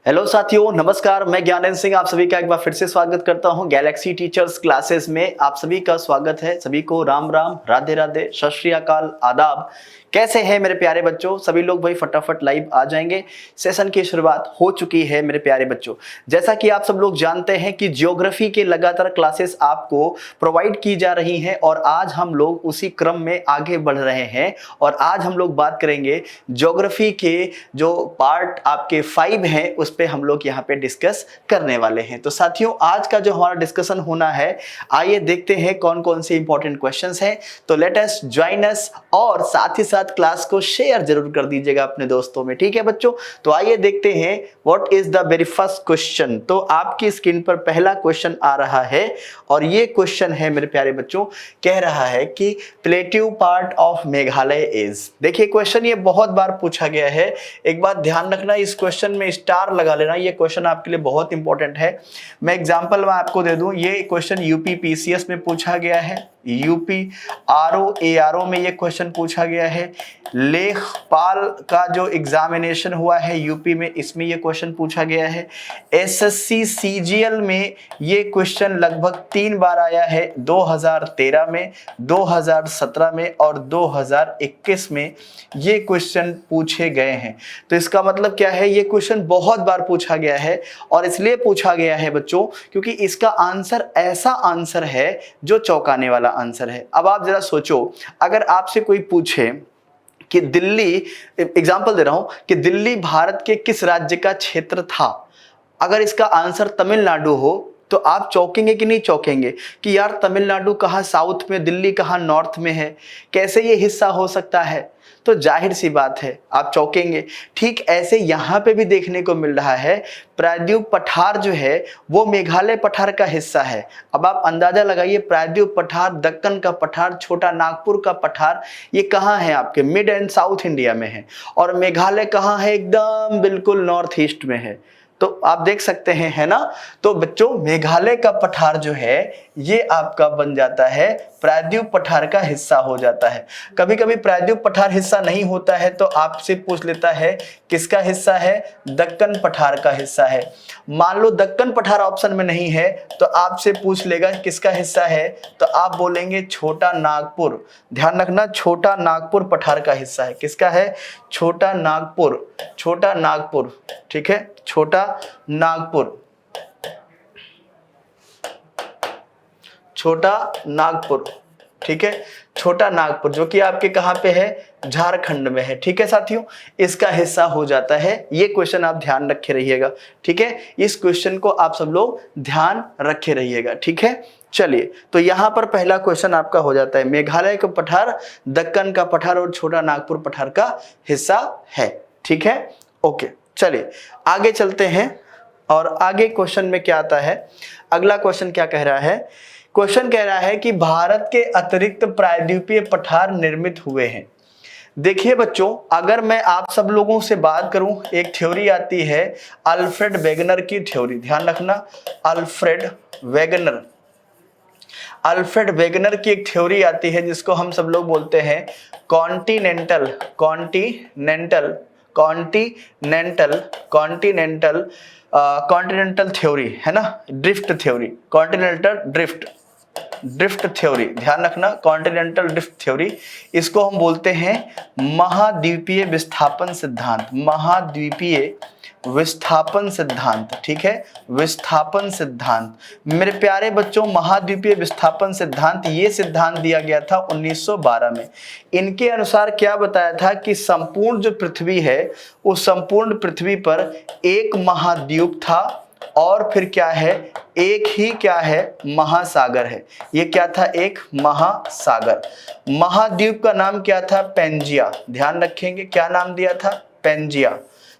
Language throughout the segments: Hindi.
हेलो साथियों, नमस्कार। मैं ज्ञानेंद्र सिंह आप सभी का एक बार फिर से स्वागत करता हूं गैलेक्सी टीचर्स क्लासेस में। आप सभी का स्वागत है। सभी को राम राम, राधे राधे, सत श्री अकाल, आदाब। कैसे हैं मेरे प्यारे बच्चों? सभी लोग भाई फटाफट लाइव आ जाएंगे। सेशन की शुरुआत हो चुकी है मेरे प्यारे बच्चों। जैसा कि आप सब लोग जानते हैं कि ज्योग्राफी के लगातार क्लासेस आपको प्रोवाइड की जा रही हैं और आज हम लोग उसी क्रम में आगे बढ़ रहे हैं। और आज हम लोग बात करेंगे ज्योग्राफी के जो पार्ट आपके 5 हैं उस पे हम लोग यहाँ पे डिस्कस करने वाले हैं। तो साथियों, आज का जो हमारा डिस्कशन होना है, आइए देखते हैं कौन कौन से इंपॉर्टेंट क्वेश्चंस हैं। तो लेट अस जॉइन अस, और साथ ही साथ क्लास को शेयर जरूर कर दीजिएगा अपने दोस्तों में, ठीक है बच्चों। तो आइए देखते हैं what is the very first question. तो आपकी स्क्रीन पर पहला क्वेश्चन आ रहा है और ये क्वेश्चन है मेरे प्यारे बच्चों, कह रहा है कि plateau part of Meghalaya is. देखिए क्वेश्चन ये बहुत बार पूछा गया है। एक बात ध्यान रखना, इस क्वेश्चन में स्टार लगा लेना, ये क्वेश्चन आपके लिए बहुत इंपॉर्टेंट है। मैं एग्जांपल में आपको दे दूं, ये क्वेश्चन यूपी पीसीएस में पूछा गया है, यूपी आरओ एआरओ में ये क्वेश्चन पूछा गया है, लेखपाल का जो एग्जामिनेशन हुआ है यूपी में, इसमें ये क्वेश्चन पूछा गया है, एसएससी सीजीएल में ये क्वेश्चन लगभग 3 बार आया है, 2013 में, 2017 में और 2021 में ये क्वेश्चन पूछे गए हैं। तो इसका मतलब क्या है, ये क्वेश्चन बहुत बार पूछा गया है और इसलिए पूछा गया है बच्चों क्योंकि इसका आंसर ऐसा आंसर है जो चौंकाने वाला आंसर है। अब आप जरा सोचो, अगर आपसे कोई पूछे कि दिल्ली, एग्जांपल दे रहा हूं, कि दिल्ली भारत के किस राज्य का क्षेत्र था, अगर इसका आंसर तमिलनाडु हो तो आप चौंकेंगे कि नहीं चौंकेंगे कि यार तमिलनाडु कहाँ साउथ में, दिल्ली कहाँ नॉर्थ में है, कैसे ये हिस्सा हो सकता है? तो जाहिर सी बात है आप चौंकेंगे। ठीक ऐसे यहाँ पे भी देखने को मिल रहा है, प्रायद्वीप पठार जो है वो मेघालय पठार का हिस्सा है। अब आप अंदाजा लगाइए, प्रायद्वीप पठार, दक्कन का पठार, छोटा नागपुर का पठार, ये कहाँ है? आपके मिड एंड साउथ इंडिया में है। और मेघालय कहाँ है? एकदम बिल्कुल नॉर्थ ईस्ट में है। तो आप देख सकते हैं, है ना। तो बच्चों, मेघालय का पठार जो है ये आपका बन जाता है, प्रायद्वीप पठार का हिस्सा हो जाता है। कभी कभी प्रायद्वीप पठार हिस्सा नहीं होता है तो आपसे पूछ लेता है किसका हिस्सा है, दक्कन पठार का हिस्सा है। मान लो दक्कन पठार ऑप्शन में नहीं है तो आपसे पूछ लेगा किसका हिस्सा है, तो आप बोलेंगे छोटा नागपुर। ध्यान रखना, छोटा नागपुर पठार का हिस्सा है। किसका है? छोटा नागपुर, छोटा नागपुर, ठीक है, छोटा नागपुर, छोटा नागपुर, ठीक है, छोटा नागपुर जो कि आपके कहां पे है? झारखंड में है। ठीक है साथियों, इसका हिस्सा हो जाता है। ये क्वेश्चन आप ध्यान रखे रहिएगा, ठीक है। इस क्वेश्चन को आप सब लोग ध्यान रखे रहिएगा, ठीक है। चलिए, तो यहां पर पहला क्वेश्चन आपका हो जाता है, मेघालय का पठार, दक्कन का पठार और छोटा नागपुर पठार का हिस्सा है, ठीक है। ओके, चलिए आगे चलते हैं। और आगे क्वेश्चन में क्या आता है, अगला क्वेश्चन क्या कह रहा है? क्वेश्चन कह रहा है कि भारत के अतिरिक्त प्रायद्वीपीय पठार निर्मित हुए हैं। देखिए बच्चों, अगर मैं आप सब लोगों से बात करूं, एक थ्योरी आती है अल्फ्रेड वेगनर की थ्योरी। ध्यान रखना, अल्फ्रेड वेगनर, अल्फ्रेड वेगनर की एक थ्योरी आती है जिसको हम सब लोग बोलते हैं continental, continental, continental, continental, continental theory, है ना, drift theory, continental drift, drift theory. ध्यान रखना, कॉन्टिनेंटल ड्रिफ्ट थ्योरी, इसको हम बोलते हैं महाद्वीपीय विस्थापन सिद्धांत, महाद्वीपीय विस्थापन सिद्धांत, ठीक है, विस्थापन सिद्धांत। मेरे प्यारे बच्चों, महाद्वीपीय विस्थापन सिद्धांत, ये सिद्धांत दिया गया था 1912 में। इनके अनुसार क्या बताया था कि संपूर्ण जो पृथ्वी है उस संपूर्ण पृथ्वी पर एक महाद्वीप था और फिर क्या है, एक ही क्या है, महासागर है। ये क्या था? एक महासागर। महाद्वीप का नाम क्या था? पेंजिया। ध्यान रखेंगे, क्या नाम दिया था? पेंजिया,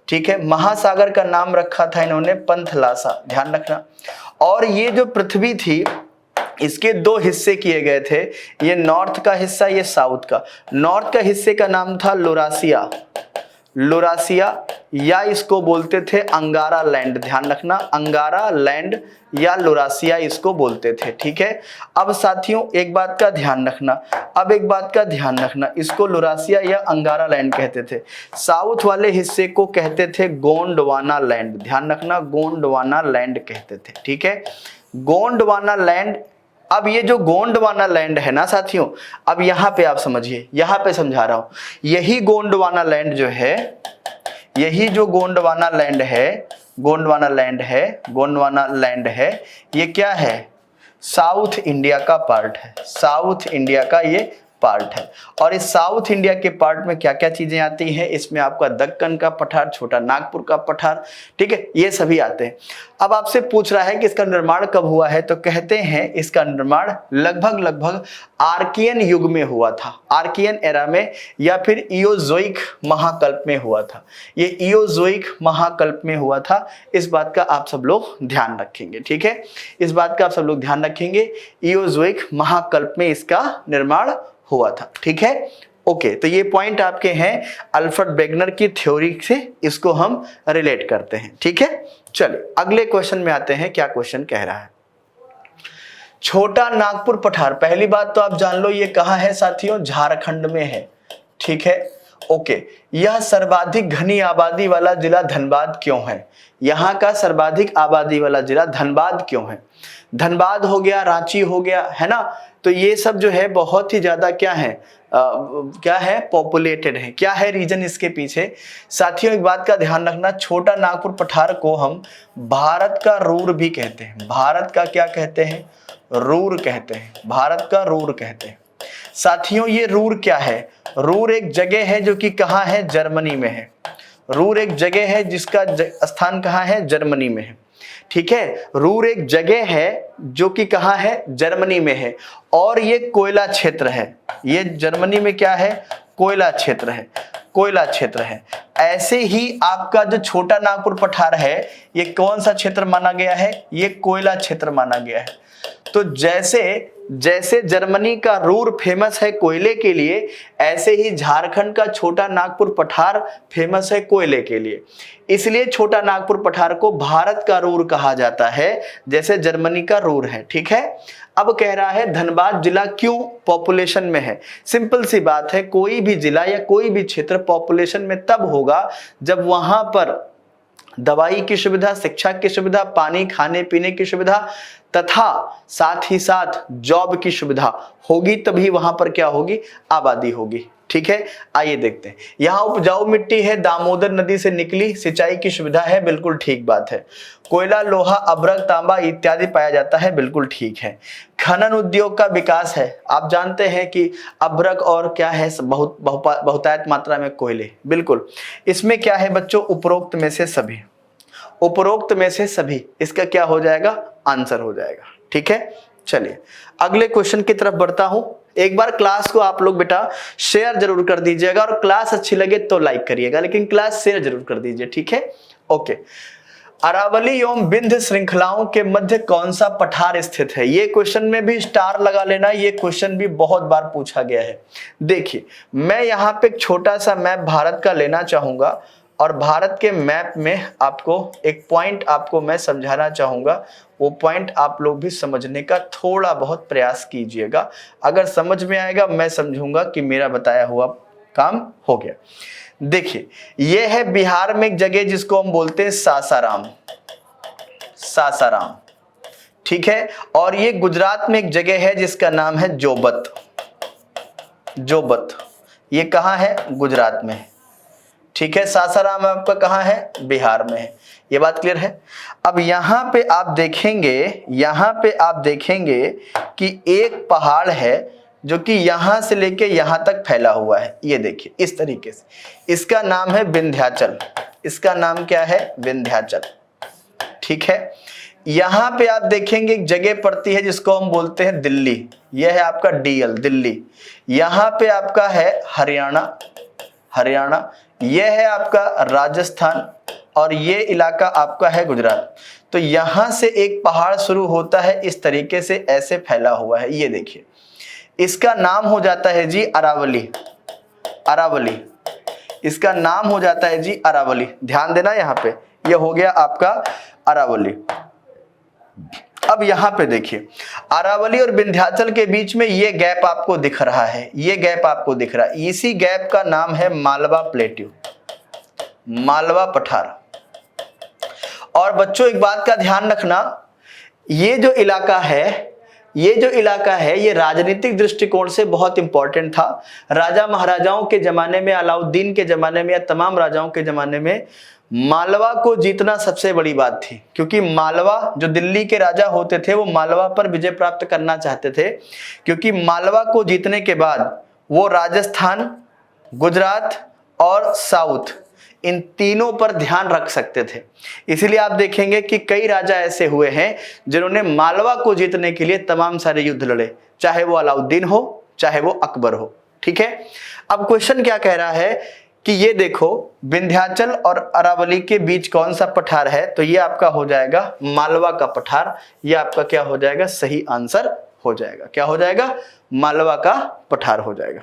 ठीक है। महासागर का नाम रखा था इन्होंने पंथलासा। ध्यान रखना। और ये जो पृथ्वी थी इसके 2 हिस्से किए गए थे, ये नॉर्थ का हिस्सा, ये साउथ का। नॉर्थ का हिस्से का नाम था लोरासिया, लोरासिया या इसको बोलते थे अंगारा लैंड। ध्यान रखना, अंगारा लैंड या लोरासिया इसको बोलते थे। ठीक है, अब साथियों एक बात का ध्यान रखना, अब एक बात का ध्यान रखना, इसको लोरासिया या अंगारा लैंड कहते थे। साउथ वाले हिस्से को कहते थे गोंडवाना लैंड। ध्यान रखना, गोंडवाना लैंड कहते थे। ठीक है, गोंडवाना लैंड। अब ये जो गोंडवाना लैंड है ना साथियों, अब यहां पे आप समझिए, यहां पे समझा रहा हूं, यही गोंडवाना लैंड जो है, यही जो गोंडवाना लैंड है, गोंडवाना लैंड है, गोंडवाना लैंड है, ये क्या है? साउथ इंडिया का पार्ट है, साउथ इंडिया का ये पार्ट है। और इस साउथ इंडिया के पार्ट में क्या क्या चीजें आती हैं? इसमें आपका दक्कन का पठार, छोटा नागपुर का पठार, ठीक है, ये सभी आते हैं। अब आपसे पूछ रहा है कि इसका निर्माण कब हुआ है, तो कहते हैं इसका निर्माण लगभग आर्कियन युग में हुआ था, आर्कियन एरा में, या फिर इयोजोइक महाकल्प में हुआ था। ये इयोजोइक महाकल्प में हुआ था, इस बात का आप सब लोग ध्यान रखेंगे। ठीक है, इस बात का आप सब लोग ध्यान रखेंगे, इयोजोइक महाकल्प में इसका निर्माण हुआ था। ठीक है, ओके, तो ये पॉइंट आपके हैं अल्फ्रेड वेगनर की थ्योरी से, इसको हम रिलेट करते हैं। ठीक है, चलिए अगले क्वेश्चन में आते हैं। क्या क्वेश्चन कह रहा है? छोटा नागपुर पठार, पहली बात तो आप जान लो ये कहां है साथियों? झारखंड में है। ठीक है, ओके, यह सर्वाधिक घनी आबादी वाला जिला धनबाद क्यों है? यहां का सर्वाधिक आबादी वाला जिला धनबाद क्यों है? धनबाद हो गया, रांची हो गया, है ना, तो ये सब जो है बहुत ही ज्यादा क्या है, क्या है, पॉपुलेटेड है। क्या है रीजन इसके पीछे? साथियों एक बात का ध्यान रखना, छोटा नागपुर पठार को हम भारत का रूर भी कहते हैं। भारत का क्या कहते हैं? रूर कहते हैं, भारत का रूर कहते हैं। साथियों ये रूर क्या है? रूर एक जगह है जो कि कहाँ है? जर्मनी में है। रूर एक जगह है जिसका स्थान कहाँ है? जर्मनी में है। ठीक है, रूर एक जगह है जो कि कहाँ है? जर्मनी में है, और ये कोयला क्षेत्र है। ये जर्मनी में क्या है? कोयला क्षेत्र है, कोयला क्षेत्र है। ऐसे ही आपका जो छोटा नागपुर पठार है, ये कौन सा क्षेत्र माना गया है? ये कोयला क्षेत्र माना गया है। तो जैसे जैसे जर्मनी का रूर फेमस है कोयले के लिए, ऐसे ही झारखंड का छोटा नागपुर पठार फेमस है कोयले के लिए। इसलिए छोटा नागपुर पठार को भारत का रूर कहा जाता है, जैसे जर्मनी का रूर है। ठीक है, अब कह रहा है धनबाद जिला क्यों पॉपुलेशन में है? सिंपल सी बात है, कोई भी जिला या कोई भी क्षेत्र पॉपुलेशन में तब होगा जब वहां पर दवाई की सुविधा, शिक्षा की सुविधा, पानी खाने पीने की सुविधा तथा साथ ही साथ जॉब की सुविधा होगी, तभी वहां पर क्या होगी? आबादी होगी। ठीक है, आइए देखते हैं। यहाँ उपजाऊ मिट्टी है, दामोदर नदी से निकली, सिंचाई की सुविधा है, बिल्कुल ठीक बात है। कोयला, लोहा, अभ्रक, तांबा इत्यादि पाया जाता है, बिल्कुल ठीक है। खनन उद्योग का विकास है, आप जानते हैं कि अभ्रक और क्या है, बहुतायत मात्रा में कोयले, बिल्कुल। इसमें क्या है बच्चों? उपरोक्त में से सभी, उपरोक्त में से सभी, इसका क्या हो जाएगा? आंसर हो जाएगा। ठीक है, चलिए अगले क्वेश्चन की तरफ बढ़ता हूं। एक बार क्लास को आप लोग बेटा शेयर जरूर कर दीजिएगा, और क्लास अच्छी लगे तो लाइक करिएगा, लेकिन क्लास शेयर जरूर कर दीजिए। ठीक है, ओके। अरावली एवं विंध्य श्रृंखलाओं के मध्य कौन सा पठार स्थित है? ये क्वेश्चन में भी स्टार लगा लेना, ये क्वेश्चन भी बहुत बार पूछा गया है। देखिए मैं यहाँ पे एक छोटा सा मैप भारत का लेना चाहूंगा, और भारत के मैप में आपको एक पॉइंट आपको मैं समझाना चाहूंगा, वो पॉइंट आप लोग भी समझने का थोड़ा बहुत प्रयास कीजिएगा। अगर समझ में आएगा, मैं समझूंगा कि मेरा बताया हुआ काम हो गया। देखिए ये है बिहार में एक जगह जिसको हम बोलते हैं सासाराम, सासाराम। ठीक है, और ये गुजरात में एक जगह है जिसका नाम है जोबत, जोबत। ये कहाँ है? गुजरात में। ठीक है, सासाराम आपका कहाँ है? बिहार में है। ये बात क्लियर है? अब यहाँ पे आप देखेंगे, यहाँ पे आप देखेंगे कि एक पहाड़ है जो कि यहाँ से लेके यहाँ तक फैला हुआ है। ये देखिए इस तरीके से, इसका नाम है विंध्याचल। इसका नाम क्या है? विंध्याचल। ठीक है, यहाँ पे आप देखेंगे एक जगह पड़ती है जिसको हम बोलते हैं दिल्ली। यह है आपका DL, दिल्ली। यहाँ पे आपका है हरियाणा, हरियाणा। यह है आपका राजस्थान, और ये इलाका आपका है गुजरात। तो यहां से एक पहाड़ शुरू होता है, इस तरीके से ऐसे फैला हुआ है। ये देखिए, इसका नाम हो जाता है जी अरावली, अरावली। इसका नाम हो जाता है जी अरावली। ध्यान देना यहाँ पे, ये हो गया आपका अरावली। अब यहां पे देखिए, अरावली और विंध्याचल के बीच में ये गैप आपको दिख रहा है, ये गैप आपको दिख रहा है, इसी गैप का नाम है मालवा प्लेट्यू, मालवा पठार। और बच्चों एक बात का ध्यान रखना, ये जो इलाका है, ये राजनीतिक दृष्टिकोण से बहुत इंपॉर्टेंट था। राजा महाराजाओं के जमाने में, अलाउद्दीन के जमाने में या तमाम राजाओं के जमाने में मालवा को जीतना सबसे बड़ी बात थी, क्योंकि मालवा, जो दिल्ली के राजा होते थे, वो मालवा पर विजय प्राप्त करना चाहते थे, क्योंकि मालवा को जीतने के बाद वो राजस्थान, गुजरात और साउथ, इन तीनों पर ध्यान रख सकते थे। इसीलिए आप देखेंगे कि कई राजा ऐसे हुए हैं जिन्होंने मालवा को जीतने के लिए तमाम सारे युद्ध लड़े, चाहे वो अलाउद्दीन हो, चाहे वो अकबर हो। ठीक है, अब क्वेश्चन क्या कह रहा है कि ये देखो, विंध्याचल और अरावली के बीच कौन सा पठार है, तो ये आपका हो जाएगा मालवा का पठार। ये आपका क्या हो जाएगा, सही आंसर हो जाएगा। क्या हो जाएगा, मालवा का पठार हो जाएगा।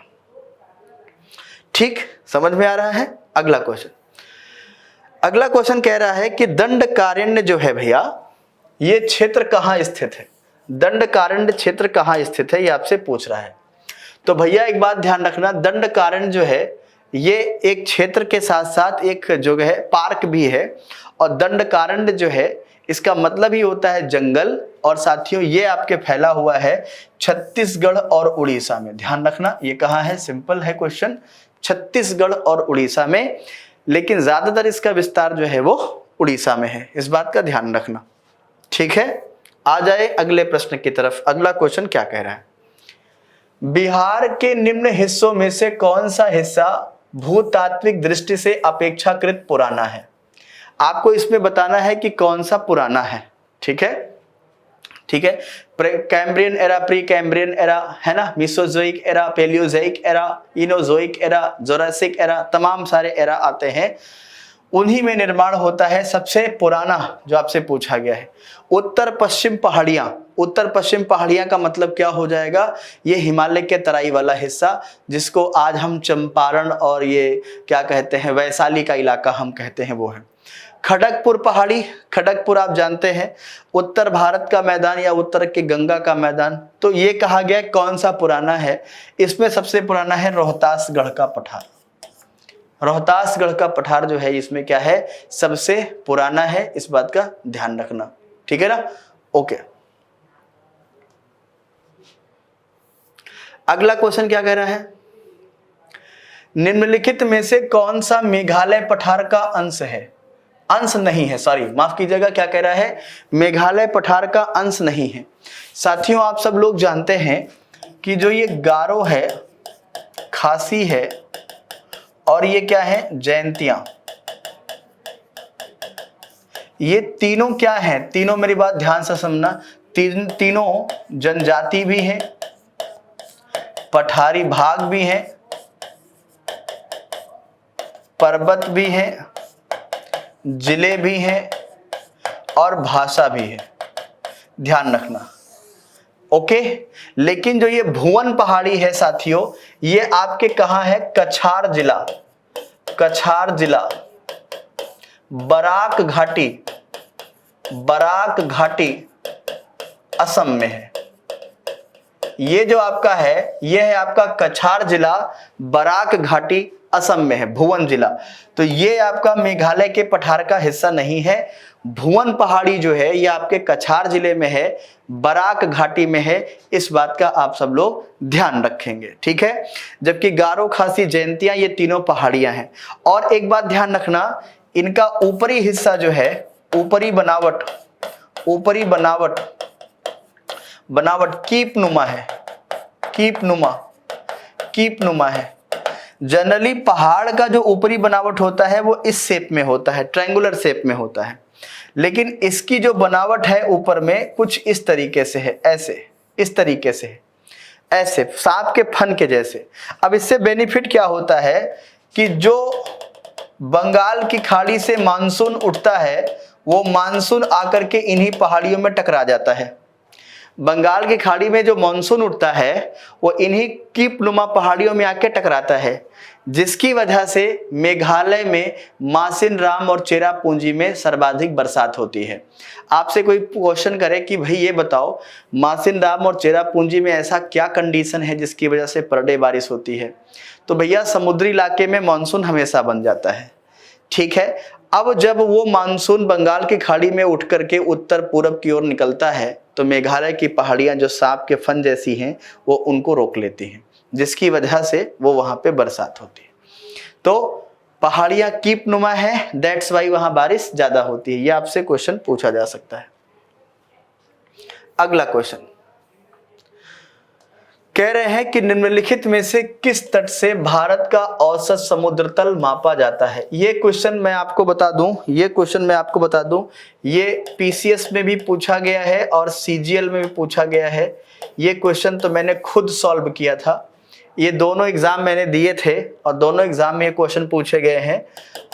ठीक, समझ में आ रहा है। अगला क्वेश्चन कह रहा है कि दंडकारण्य जो है भैया, ये क्षेत्र कहां स्थित है, दंडकारण्य क्षेत्र कहां स्थित है, ये आपसे पूछ रहा है। तो भैया एक बात ध्यान रखना, दंडकारण्य जो है ये एक क्षेत्र के साथ साथ एक जो है पार्क भी है, और दंडकारण्य जो है इसका मतलब ही होता है जंगल। और साथियों ये आपके फैला हुआ है छत्तीसगढ़ और उड़ीसा में। ध्यान रखना, ये कहाँ है, सिंपल है क्वेश्चन, छत्तीसगढ़ और उड़ीसा में, लेकिन ज्यादातर इसका विस्तार जो है वो उड़ीसा में है, इस बात का ध्यान रखना। ठीक है, आ जाए अगले प्रश्न की तरफ। अगला क्वेश्चन क्या कह रहा है, बिहार के निम्न हिस्सों में से कौन सा हिस्सा भूतात्विक दृष्टि से अपेक्षाकृत पुराना है। आपको इसमें बताना है कि कौन सा पुराना है। ठीक है, ठीक है, Cambrian era, pre Cambrian era है ना, Mesozoic era, Paleozoic era, Cenozoic era, Jurassic era, तमाम सारे एरा आते हैं, उन्हीं में निर्माण होता है। सबसे पुराना जो आपसे पूछा गया है, उत्तर पश्चिम पहाड़ियां। उत्तर पश्चिम पहाड़ियां का मतलब क्या हो जाएगा, ये हिमालय के तराई वाला हिस्सा, जिसको आज हम चंपारण और ये क्या कहते हैं, वैशाली का इलाका हम कहते हैं, वो है। खड़गपुर पहाड़ी, खड़गपुर आप जानते हैं उत्तर भारत का मैदान या उत्तर के गंगा का मैदान। तो ये कहा गया कौन सा पुराना है, इसमें सबसे पुराना है रोहतासगढ़ का पठार। रोहतासगढ़ का पठार जो है इसमें क्या है, सबसे पुराना है, इस बात का ध्यान रखना। ठीक है ना, ओके। अगला क्वेश्चन क्या कह रहा है, निम्नलिखित में से कौन सा मेघालय पठार का अंश है, अंश नहीं है, सॉरी माफ कीजिएगा, क्या कह रहा है, मेघालय पठार का अंश नहीं है। साथियों आप सब लोग जानते हैं कि जो ये गारो है, खासी है और ये क्या है, जयंतियां, ये तीनों क्या हैं, तीनों मेरी बात ध्यान से सुनना, तीनों जनजाति भी हैं, पठारी भाग भी हैं, पर्वत भी हैं, जिले भी हैं और भाषा भी है। ध्यान रखना, ओके। लेकिन जो ये भुवन पहाड़ी है साथियों, ये आपके कहां है, कछार जिला, कछार जिला, बराक घाटी, बराक घाटी असम में है। ये जो आपका है, ये है आपका कछार जिला, बराक घाटी असम में है, भुवन जिला। तो ये आपका मेघालय के पठार का हिस्सा नहीं है। भुवन पहाड़ी जो है ये आपके कछार जिले में है, बराक घाटी में है, इस बात का आप सब लोग ध्यान रखेंगे। ठीक है, जबकि गारो, खासी, जयंतियां ये तीनों पहाड़ियां हैं। और एक बात ध्यान रखना, इनका ऊपरी हिस्सा जो है, ऊपरी बनावट, ऊपरी बनावट कीप नुमा है, कीप नुमा है। जनरली पहाड़ का जो ऊपरी बनावट होता है वो इस शेप में होता है, ट्रायंगुलर शेप में होता है, लेकिन इसकी जो बनावट है ऊपर में कुछ इस तरीके से है, ऐसे, इस तरीके से है, ऐसे सांप के फन के जैसे। अब इससे बेनिफिट क्या होता है कि जो बंगाल की खाड़ी से मानसून उठता है, वो मानसून आकर के इन्हीं पहाड़ियों में टकरा जाता है। बंगाल की खाड़ी में जो मानसून उठता है वो इन्हीं कीपनुमा पहाड़ियों में आके टकराता है। जिसकी वजह से मेघालय में मासिनराम और चेरापूंजी में सर्वाधिक बरसात होती है। आपसे कोई क्वेश्चन करे कि भाई ये बताओ मासिनराम और चेरापूंजी में ऐसा क्या कंडीशन है जिसकी वजह से पर डे बारिश होती है, तो भैया समुद्री इलाके में मानसून हमेशा बन जाता है। ठीक है, अब जब वो मानसून बंगाल की खाड़ी में उठ करके उत्तर पूरब की ओर निकलता है तो मेघालय की पहाड़ियां जो सांप के फन जैसी हैं वो उनको रोक लेती हैं, जिसकी वजह से वो वहां पे बरसात होती है। तो पहाड़ियां कीप नुमा है, दैट्स वाई वहां बारिश ज्यादा होती है। ये आपसे क्वेश्चन पूछा जा सकता है। अगला क्वेश्चन कह रहे हैं कि निम्नलिखित में से किस तट से भारत का औसत समुद्र तल मापा जाता है। ये क्वेश्चन मैं आपको बता दूं, ये पीसीएस में भी पूछा गया है और सीजीएल में भी पूछा गया है। ये क्वेश्चन तो मैंने खुद सॉल्व किया था, ये दोनों एग्जाम मैंने दिए थे और दोनों एग्जाम में ये क्वेश्चन पूछे गए हैं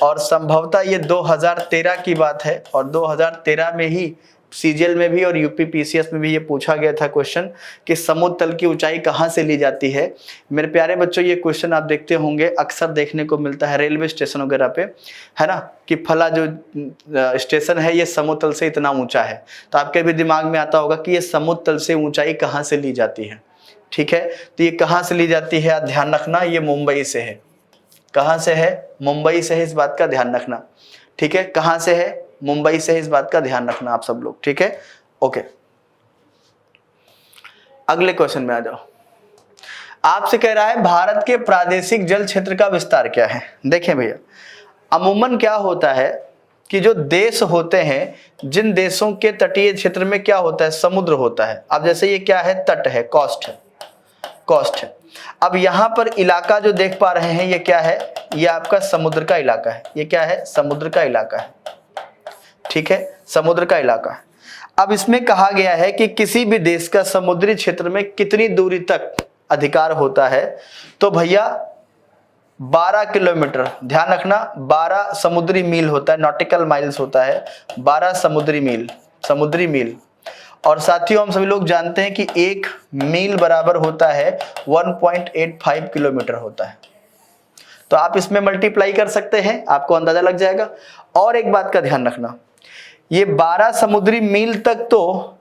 और संभवतः ये 2013 की बात है और 2013 में ही सीजीएल में भी और यूपी पीसीएस में भी ये पूछा गया था क्वेश्चन कि समुद्र तल की ऊंचाई कहाँ से ली जाती है। मेरे प्यारे बच्चों, ये क्वेश्चन आप देखते होंगे, अक्सर देखने को मिलता है रेलवे स्टेशन वगैरह पे, है ना, कि फला जो स्टेशन है ये समुद्र तल से इतना ऊंचा है, तो आपके भी दिमाग में आता होगा कि ये समुद्र तल से ऊंचाई कहाँ से ली जाती है। ठीक है, तो ये कहाँ से ली जाती है ध्यान रखना, ये मुंबई से है। कहाँ से है? मुंबई से है, इस बात का ध्यान रखना। ठीक है, कहाँ से है? मुंबई से है, इस बात का ध्यान रखना आप सब लोग। ठीक है, ओके। अगले क्वेश्चन में आ जाओ। आपसे कह रहा है भारत के प्रादेशिक जल क्षेत्र का विस्तार क्या है। देखें भैया, अमूमन क्या होता है कि जो देश होते हैं, जिन देशों के तटीय क्षेत्र में क्या होता है, समुद्र होता है। अब जैसे ये क्या है, तट है, कोस्ट है। अब यहां पर इलाका जो देख पा रहे हैं ये क्या है, ये आपका समुद्र का इलाका है। ये क्या है? समुद्र का इलाका है। ठीक है, समुद्र का इलाका है। अब इसमें कहा गया है कि किसी भी देश का समुद्री क्षेत्र में कितनी दूरी तक अधिकार होता है, तो भैया 12 किलोमीटर, ध्यान रखना, 12 समुद्री मील होता है, नॉटिकल माइल्स होता है, 12 समुद्री मील। और साथियों हम सभी लोग जानते हैं कि 1 मील बराबर होता है 1.85 किलोमीटर होता है। तो आप इसमें मल्टीप्लाई कर सकते हैं, आपको अंदाजा लग जाएगा। और एक बात का ध्यान रखना, ये 12 समुद्री मील तक तो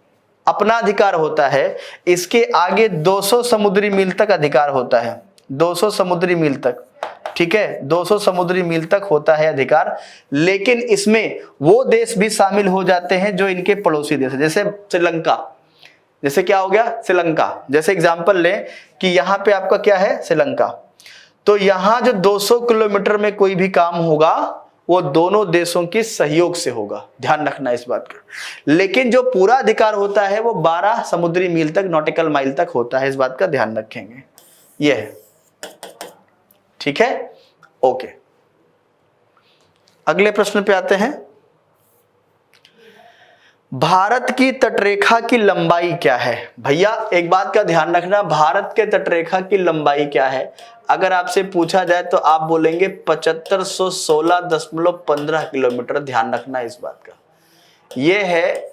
अपना अधिकार होता है, इसके आगे 200 समुद्री मील तक अधिकार होता है, 200 समुद्री मील तक। ठीक है, 200 समुद्री मील तक होता है अधिकार, लेकिन इसमें वो देश भी शामिल हो जाते हैं जो इनके पड़ोसी देश है, जैसे श्रीलंका। जैसे क्या हो गया? श्रीलंका। जैसे एग्जांपल लें कि यहाँ पे आपका क्या है, श्रीलंका, तो यहाँ जो 200 किलोमीटर में कोई भी काम होगा वो दोनों देशों की सहयोग से होगा, ध्यान रखना इस बात का। लेकिन जो पूरा अधिकार होता है वो 12 समुद्री मील तक, नॉटिकल माइल तक होता है, इस बात का ध्यान रखेंगे। ये है, ठीक है, ओके। अगले प्रश्न पे आते हैं। भारत की तटरेखा की लंबाई क्या है? भैया एक बात का ध्यान रखना, भारत के तटरेखा की लंबाई क्या है? अगर आपसे पूछा जाए तो आप बोलेंगे 7516.15 किलोमीटर। ध्यान रखना इस बात का, ये है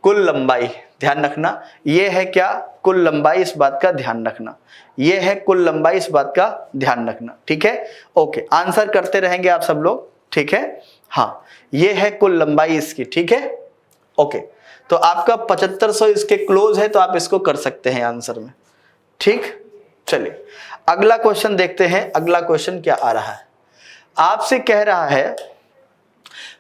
कुल लंबाई, ध्यान रखना। ये है क्या? कुल लंबाई, इस बात का ध्यान रखना। ये है कुल लंबाई, इस बात का ध्यान रखना। ठीक है, ओके। आंसर करते रहेंगे आप सब लोग, ठीक है। हाँ, ये है कुल लंबाई इसकी, ठीक है, ओके। तो आपका 7500 इसके क्लोज है, तो आप इसको कर सकते हैं आंसर में। ठीक, चलिए अगला क्वेश्चन देखते हैं। अगला क्वेश्चन क्या आ रहा है? आपसे कह रहा है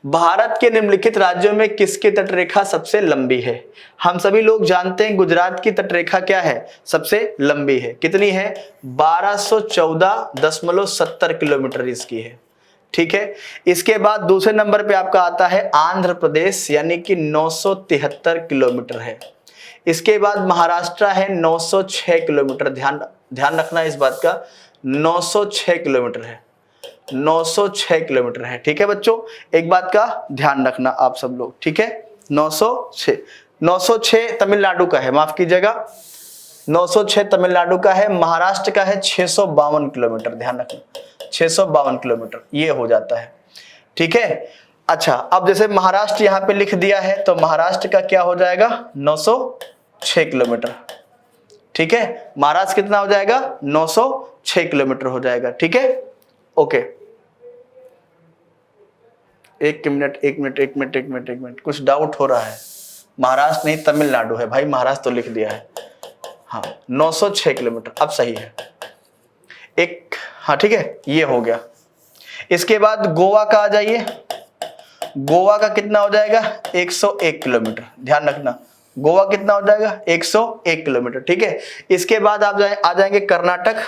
भारत के निम्नलिखित राज्यों में किसकी तटरेखा सबसे लंबी है? हम सभी लोग जानते हैं गुजरात की तटरेखा क्या है, सबसे लंबी है। कितनी है? 1214.70 किलोमीटर इसकी है। ठीक है, इसके बाद दूसरे नंबर पे आपका आता है आंध्र प्रदेश, यानी कि 973 किलोमीटर है। इसके बाद महाराष्ट्र है 906 किलोमीटर। ध्यान रखना इस बात का, 906 किलोमीटर है, 906 किलोमीटर है। ठीक है बच्चों, एक बात का ध्यान रखना आप सब लोग, ठीक है। 906 तमिलनाडु का है, माफ कीजिएगा, 906 तमिलनाडु का है। महाराष्ट्र का है 652 किलोमीटर, ध्यान रखना 652 किलोमीटर ये हो जाता है। ठीक है, अच्छा, अब जैसे महाराष्ट्र यहाँ पे लिख दिया है तो महाराष्ट्र का क्या हो जाएगा? 906 किलोमीटर। ठीक है, महाराष्ट्र कितना हो जाएगा? 906 किलोमीटर हो जाएगा। ठीक है, ओके, एक मिनट, कुछ डाउट हो रहा है। महाराष्ट्र नहीं तमिलनाडु है भाई, महाराष्ट्र तो लिख दिया है। हाँ 906 किलोमीटर, अब सही है। एक, हाँ ठीक है, ये हो गया। इसके बाद गोवा का आ जाइए। गोवा का कितना हो जाएगा? 101 किलोमीटर, ध्यान रखना। गोवा कितना हो जाएगा? 101 किलोमीटर, ठीक है। इसके बाद आप आ जाएंगे कर्नाटक।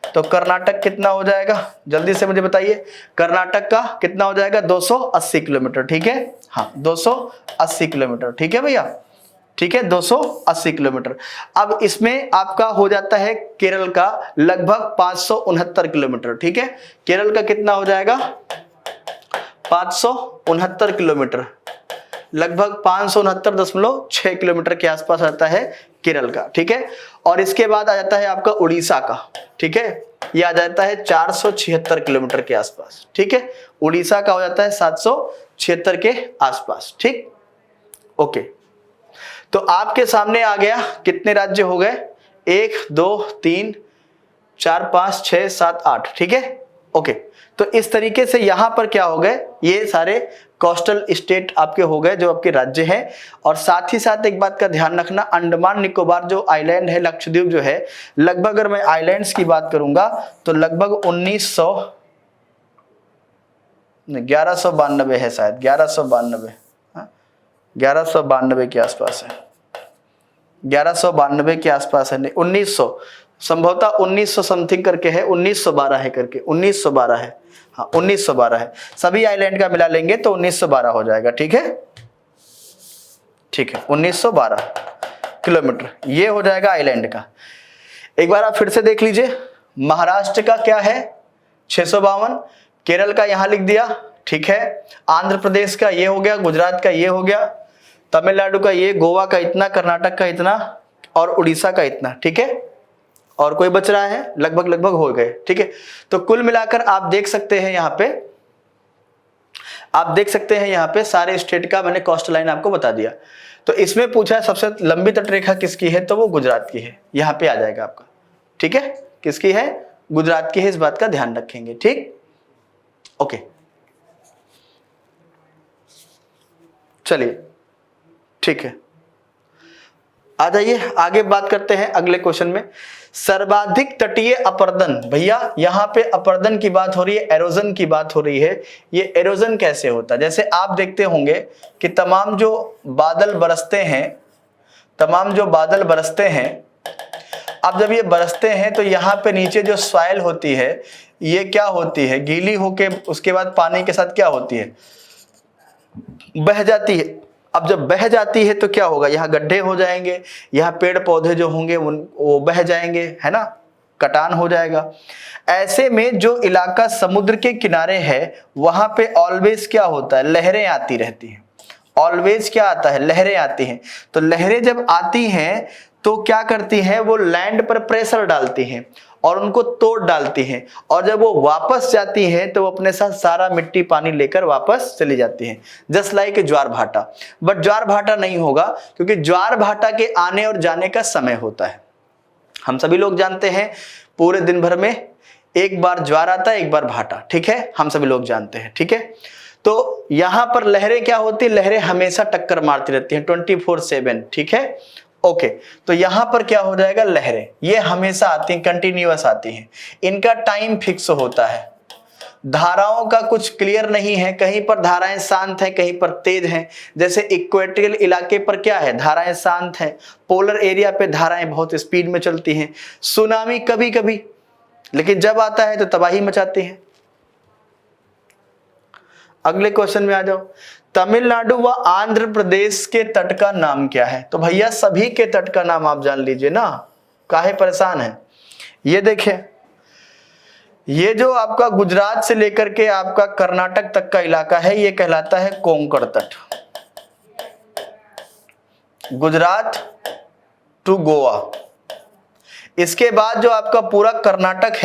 तो कर्नाटक कितना हो जाएगा, जल्दी से मुझे बताइए। कर्नाटक का कितना हो जाएगा? 280 किलोमीटर, ठीक है। हाँ 280 किलोमीटर, ठीक है भैया, ठीक है, 280 किलोमीटर। अब इसमें आपका हो जाता है केरल का लगभग 569 किलोमीटर, ठीक है। केरल का कितना हो जाएगा? 569 किलोमीटर, लगभग 569.6 किलोमीटर के आसपास आता है केरल का, ठीक है। और इसके बाद आ जाता है आपका उड़ीसा का, ठीक है। ये आ जाता है 476 किलोमीटर के आसपास, ठीक है। उड़ीसा का हो जाता है 776 के आसपास, ठीक, ओके। तो आपके सामने आ गया कितने राज्य हो गए? 1 2 3 4 5 6 7 8, ठीक है, ओके। तो इस तरीके से यहां पर क्या हो गए, ये सारे कोस्टल स्टेट आपके हो गए जो आपके राज्य हैं। और साथ ही साथ एक बात का ध्यान रखना, अंडमान निकोबार जो आइलैंड है, लक्षद्वीप जो है, लगभग अगर मैं आइलैंड्स की बात करूंगा तो लगभग 1192 है शायद, 1192, 1192 के आसपास है, 1192 के आसपास है, नहीं 1900, संभवतः 1900 समथिंग करके है, 1912 है करके, 1912 है, हाँ 1912 है। सभी आइलैंड का मिला लेंगे तो 1912 हो जाएगा, ठीक है, ठीक है, 1912 किलोमीटर ये हो जाएगा आइलैंड का। एक बार आप फिर से देख लीजिए, महाराष्ट्र का क्या है? 652, केरल का यहां लिख दिया, ठीक है। आंध्र प्रदेश का ये हो गया, गुजरात का ये हो गया, तमिलनाडु का ये, गोवा का इतना, कर्नाटक का इतना और उड़ीसा का इतना, ठीक है। और कोई बच रहा है? लगभग हो गए, ठीक है। तो कुल मिलाकर आप देख सकते हैं यहाँ पे, आप देख सकते हैं यहाँ पे सारे स्टेट का मैंने कोस्ट लाइन आपको बता दिया। तो इसमें पूछा है सबसे लंबी तटरेखा किसकी है, तो वो गुजरात की है, यहाँ पे आ जाएगा आपका, ठीक है। किसकी है? गुजरात की है, इस बात का ध्यान रखेंगे, ठीक, ओके। चलिए ठीक है, आ जाइए आगे बात करते हैं अगले क्वेश्चन में। सर्वाधिक तटीय अपरदन, भैया यहाँ पे अपरदन की बात हो रही है, एरोजन की बात हो रही है। ये एरोजन कैसे होता है? जैसे आप देखते होंगे कि तमाम जो बादल बरसते हैं, अब जब ये बरसते हैं तो यहाँ पे नीचे जो सॉइल होती है ये क्या होती है? गीली होके उसके बाद पानी के साथ क्या होती है? बह जाती है। अब जब बह जाती है तो क्या होगा? यहाँ गड्ढे हो जाएंगे, यहाँ पेड़ पौधे जो होंगे वो बह जाएंगे, है ना, कटान हो जाएगा। ऐसे में जो इलाका समुद्र के किनारे है वहां पे ऑलवेज क्या होता है? लहरें आती रहती हैं। ऑलवेज क्या आता है? लहरें आती हैं। तो लहरें जब आती हैं तो क्या करती हैं? वो लैंड पर प्रेशर डालती हैं और उनको तोड़ डालती हैं, और जब वो वापस जाती हैं तो वो अपने साथ सारा मिट्टी पानी लेकर वापस चली जाती हैं, जस्ट लाइक ज्वार भाटा। बट ज्वार भाटा नहीं होगा, क्योंकि ज्वार भाटा के आने और जाने का समय होता है। हम सभी लोग जानते हैं पूरे दिन भर में एक बार ज्वार आता है, एक बार भाटा, ठीक है, हम सभी लोग जानते हैं, ठीक है। तो यहां पर लहरें क्या होती है? लहरें हमेशा टक्कर मारती रहती हैं 24/7, ठीक है, ओके। तो यहां पर क्या हो जाएगा? लहरें ये हमेशा आती हैं, कंटिन्यूअस आती हैं, इनका टाइम फिक्स होता है। धाराओं का कुछ क्लियर नहीं है, कहीं पर धाराएं शांत हैं, कहीं पर तेज हैं। जैसे इक्वेटोरियल इलाके पर क्या है? धाराएं शांत हैं। पोलर एरिया पे धाराएं बहुत स्पीड में चलती हैं। सुनामी कभी कभी, लेकिन जब आता है तो तबाही मचाती है। अगले क्वेश्चन में आ जाओ। तमिलनाडु व आंध्र प्रदेश के तट का नाम क्या है? तो भैया सभी के तट का नाम आप जान लीजिए ना, काहे परेशान है। ये देखिए, ये जो आपका गुजरात से लेकर के आपका कर्नाटक तक का इलाका है ये कहलाता है कोंकण तट। गुजरात टू गोवा। इसके बाद जो आपका पूरा कर्नाटक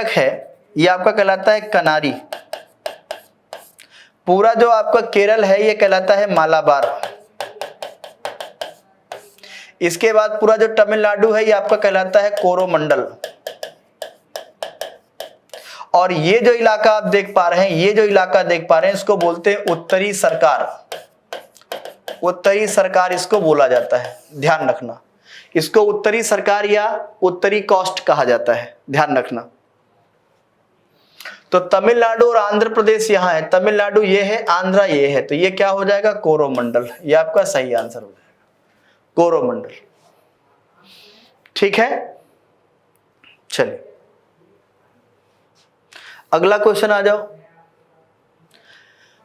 है ये आपका कहलाता है कनारी। पूरा जो आपका केरल है ये कहलाता है मालाबार। इसके बाद पूरा जो तमिलनाडु है ये आपका कहलाता है कोरोमंडल। और ये जो इलाका आप देख पा रहे हैं, ये जो इलाका देख पा रहे हैं, इसको बोलते हैं उत्तरी सरकार। उत्तरी सरकार इसको बोला जाता है, ध्यान रखना। इसको उत्तरी सरकार या उत्तरी कोस्ट कहा जाता है, ध्यान रखना। तो तमिलनाडु और आंध्र प्रदेश यहां है, तमिलनाडु ये है, आंध्रा ये है, तो ये क्या हो जाएगा, कोरोमंडल। ये आपका सही आंसर हो जाएगा, कोरोमंडल। ठीक है, चलिए अगला क्वेश्चन आ जाओ।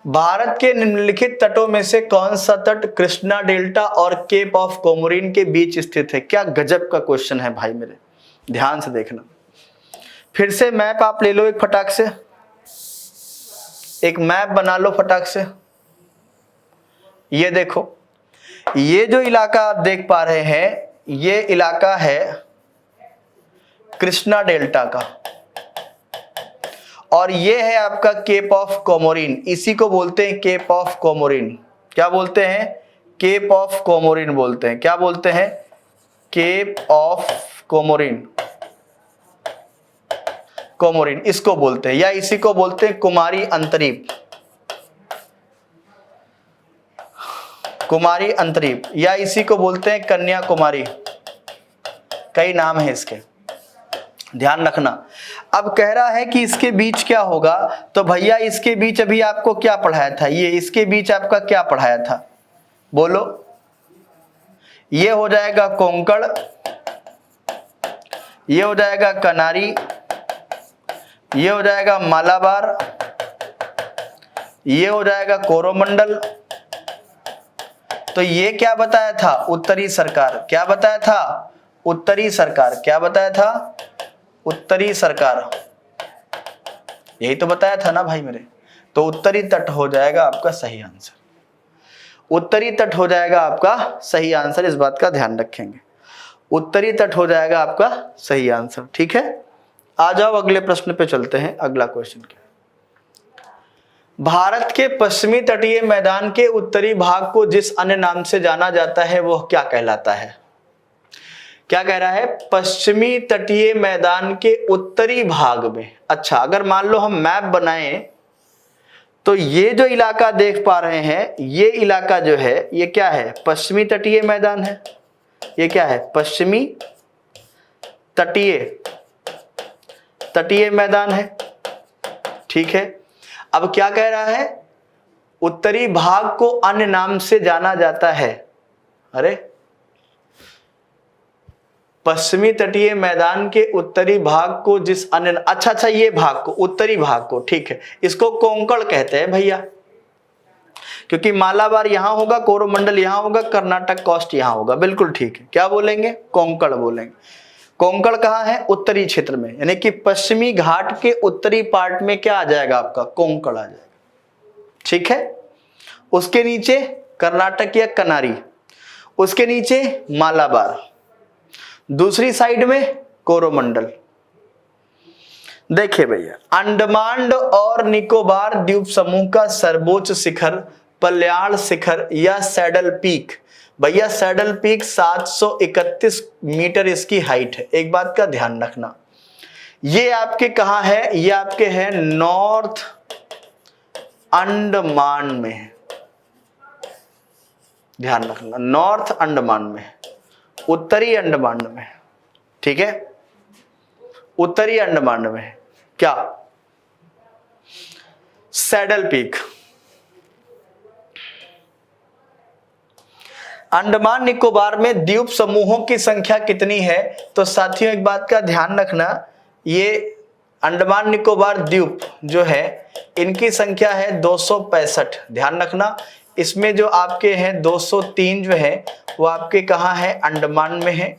भारत के निम्नलिखित तटों में से कौन सा तट कृष्णा डेल्टा और केप ऑफ कोमोरिन के बीच स्थित है? क्या गजब का क्वेश्चन है भाई मेरे, ध्यान से देखना। फिर से मैप आप ले लो एक फटाक से, एक मैप बना लो फटाक से। ये देखो, ये जो इलाका आप देख पा रहे हैं, ये इलाका है कृष्णा डेल्टा का, और ये है आपका केप ऑफ कोमोरिन। इसी को बोलते हैं केप ऑफ कोमोरिन। क्या बोलते हैं? केप ऑफ कोमोरिन बोलते हैं। क्या बोलते हैं? Cap of Comorin. कोमोरिन इसको बोलते हैं, या इसी को बोलते हैं कुमारी अंतरीप। कुमारी अंतरीप, या इसी को बोलते हैं कन्याकुमारी। कई नाम है इसके, ध्यान रखना। अब कह रहा है कि इसके बीच क्या होगा, तो भैया इसके बीच अभी आपको क्या पढ़ाया था, ये इसके बीच आपका क्या पढ़ाया था, बोलो। ये हो जाएगा कोंकण, ये हो जाएगा कनारी, ये हो जाएगा मालाबार, ये हो जाएगा कोरोमंडल। तो ये क्या बताया था, उत्तरी सरकार। क्या बताया था? उत्तरी सरकार। क्या बताया था? उत्तरी सरकार। यही तो बताया था ना भाई मेरे। तो उत्तरी तट हो जाएगा आपका सही आंसर। उत्तरी तट हो जाएगा आपका सही आंसर, इस बात का ध्यान रखेंगे। उत्तरी तट हो जाएगा आपका सही आंसर। ठीक है, आ जाओ अगले प्रश्न पे चलते हैं। अगला क्वेश्चन क्या है? भारत के पश्चिमी तटीय मैदान के उत्तरी भाग को जिस अन्य नाम से जाना जाता है वह क्या कहलाता है? क्या कह रहा है? पश्चिमी तटीय मैदान के उत्तरी भाग में। अच्छा, अगर मान लो हम मैप बनाएं तो ये जो इलाका देख पा रहे हैं, ये इलाका जो है ये क्या है? पश्चिमी तटीय मैदान है। ये क्या है? पश्चिमी तटीय मैदान है। ठीक है, अब क्या कह रहा है? उत्तरी भाग को अन्य नाम से जाना जाता है। अरे, पश्चिमी तटीय मैदान के उत्तरी भाग को जिस अन्य, अच्छा ये भाग को, उत्तरी भाग को, ठीक है, इसको कोंकण कहते हैं भैया, क्योंकि मालाबार यहां होगा, कोरोमंडल यहां होगा, कर्नाटक कोस्ट यहां होगा। बिल्कुल ठीक है, क्या बोलेंगे? कोंकण बोलेंगे। कोंकण कहाँ है? उत्तरी क्षेत्र में, यानी कि पश्चिमी घाट के उत्तरी पार्ट में क्या आ जाएगा आपका? कोंकण आ जाएगा। ठीक है, उसके नीचे कर्नाटक या कनारी, उसके नीचे मालाबार, दूसरी साइड में कोरोमंडल। देखिए भैया, अंडमान और निकोबार द्वीप समूह का सर्वोच्च शिखर पल्याण शिखर या सैडल पीक। भैया सैडल पीक 731 मीटर इसकी हाइट है। एक बात का ध्यान रखना, ये आपके कहां है? ये आपके है नॉर्थ अंडमान में है। ध्यान रखना, नॉर्थ अंडमान में है, उत्तरी अंडमान में। ठीक है, उत्तरी अंडमान में है क्या? Saddle peak. अंडमान निकोबार में द्वीप समूहों की संख्या कितनी है? तो साथियों एक बात का ध्यान रखना, ये अंडमान निकोबार द्वीप जो है इनकी संख्या है 265। ध्यान रखना, इसमें जो आपके हैं 203 जो है वो आपके कहाँ है? अंडमान में है।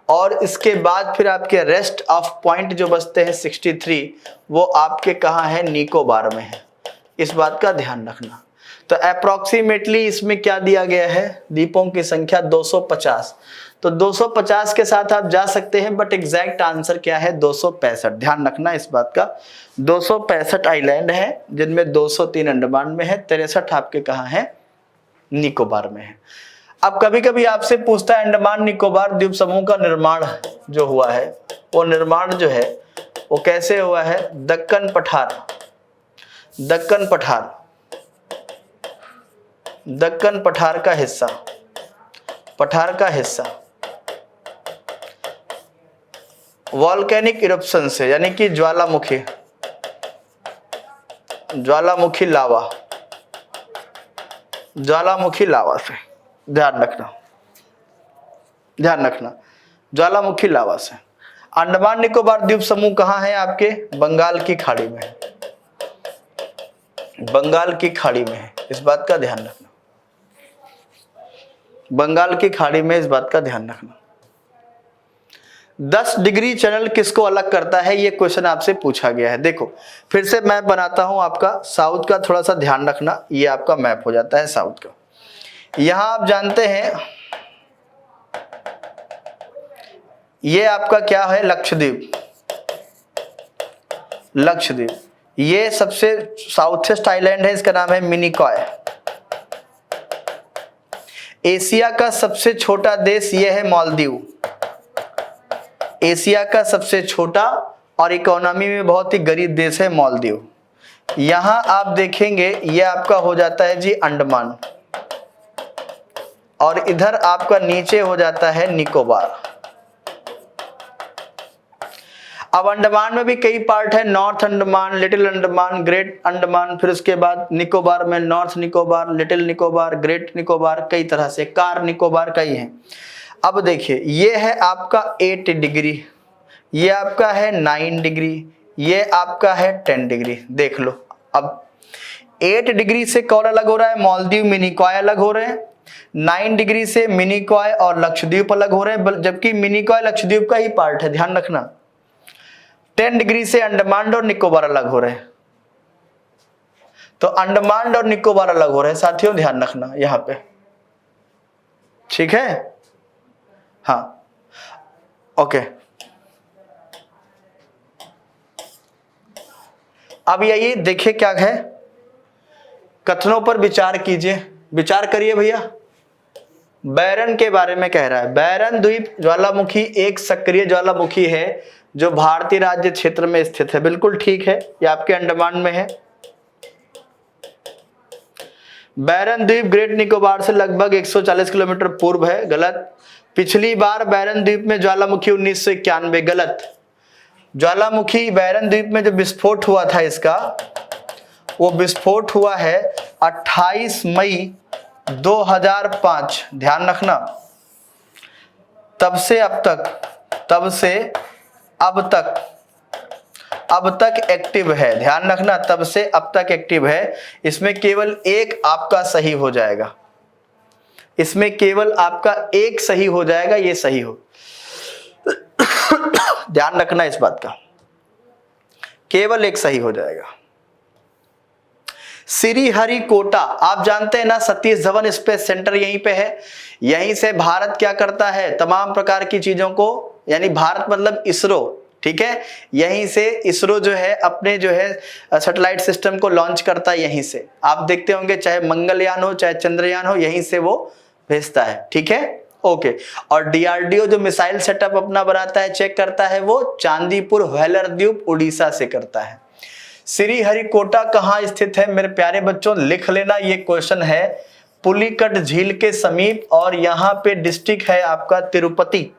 और इसके बाद फिर आपके रेस्ट ऑफ पॉइंट जो बचते हैं 63, वो आपके कहाँ है? निकोबार में है। इस बात का ध्यान रखना। तो अप्रोक्सीमेटली इसमें क्या दिया गया है? द्वीपों की संख्या 250। तो 250 के साथ आप जा सकते हैं, बट एग्जैक्ट आंसर क्या है? 265। ध्यान रखना इस बात का। 265 आइलैंड है, जिनमें 203 अंडमान में है, 63 आपके कहाँ है? निकोबार में है। अब कभी कभी आपसे पूछता है अंडमान निकोबार द्वीप समूह का निर्माण जो हुआ है, वो निर्माण जो है वो कैसे हुआ है? दक्कन पठार, दक्कन पठार, दक्कन पठार का हिस्सा, पठार का हिस्सा वॉल्केनिक इरप्शन से, यानी कि ज्वालामुखी, ज्वालामुखी लावा, ज्वालामुखी लावा से, ध्यान रखना, ध्यान रखना, ज्वालामुखी लावा से। अंडमान निकोबार द्वीप समूह कहाँ है आपके? बंगाल की खाड़ी में है, बंगाल की खाड़ी में है, इस बात का ध्यान रखना, बंगाल की खाड़ी में, इस बात का ध्यान रखना। 10 डिग्री चैनल किसको अलग करता है? ये क्वेश्चन आपसे पूछा गया है। देखो फिर से मैप बनाता हूं आपका साउथ का, थोड़ा सा ध्यान रखना, ये आपका मैप हो जाता है साउथ का। यहां आप जानते हैं ये आपका क्या है? लक्षद्वीप, लक्षद्वीप। ये सबसे साउथेस्ट आइलैंड है, इसका नाम है मिनिकॉय। एशिया का सबसे छोटा देश ये है मालदीव, एशिया का सबसे छोटा और इकोनॉमी में बहुत ही गरीब देश है मालदीव। यहां आप देखेंगे ये आपका हो जाता है जी अंडमान, और इधर आपका नीचे हो जाता है निकोबार। अब अंडमान में भी कई पार्ट है, north Andaman, little Andaman, great Andaman, फिर उसके बाद निकोबार में north Nicobar, little Nicobar, great Nicobar, कई तरह से, कार निकोबार कई हैं। अब देखिए ये है आपका 8 डिग्री, ये आपका है 9 डिग्री, ये आपका है 10 डिग्री। देख लो अब 8 डिग्री से कौन अलग हो रहा है? मालदीव, मिनिकॉय अलग हो रहे हैं। 9 डिग्री से मिनिकॉय और लक्षद्वीप अलग हो रहे हैं, जबकि मिनिकॉय लक्षद्वीप का ही पार्ट है, ध्यान रखना। 10 डिग्री से अंडमान और निकोबार अलग हो रहे हैं, तो अंडमान और निकोबार अलग हो रहे हैं साथियों, ध्यान रखना यहां पे, ठीक है? हाँ ओके। अब यही देखिए क्या है, कथनों पर विचार कीजिए, विचार करिए भैया। बैरन के बारे में कह रहा है, बैरन द्वीप ज्वालामुखी एक सक्रिय ज्वालामुखी है जो भारतीय राज्य क्षेत्र में स्थित है। बिल्कुल ठीक है, ये आपके अंडमान में है। बैरन द्वीप ग्रेट निकोबार से लगभग 140 किलोमीटर पूर्व है। गलत। पिछली बार बैरन द्वीप में ज्वालामुखी 1991, गलत। ज्वालामुखी बैरन द्वीप में जो विस्फोट हुआ था इसका, वो विस्फोट हुआ है 28 मई 2005, ध्यान रखना। तब से अब तक, तब से अब तक एक्टिव है, ध्यान रखना, तब से अब तक एक्टिव है। इसमें केवल एक आपका सही हो जाएगा, इसमें केवल आपका एक सही हो जाएगा, ये सही हो, ध्यान रखना इस बात का, केवल एक सही हो जाएगा। श्रीहरिकोटा आप जानते हैं ना, सतीश धवन स्पेस सेंटर यहीं पे है। यहीं से भारत क्या करता है? तमाम प्रकार की चीजों को, यानी भारत मतलब इसरो, ठीक है, यहीं से इसरो जो है अपने जो है सैटेलाइट सिस्टम को लॉन्च करता है यहीं से। आप देखते होंगे चाहे मंगलयान हो चाहे चंद्रयान हो, यहीं से वो भेजता है, ठीक है, ओके। और डीआरडीओ जो मिसाइल सेटअप अपना बनाता है, चेक करता है, वो चांदीपुर व्हेलर द्वीप उड़ीसा से करता है। श्रीहरिकोटा कहाँ स्थित है मेरे प्यारे बच्चों? लिख लेना, ये क्वेश्चन है। पुलिकट झील के समीप, और यहाँ पे डिस्ट्रिक्ट है आपका तिरुपति,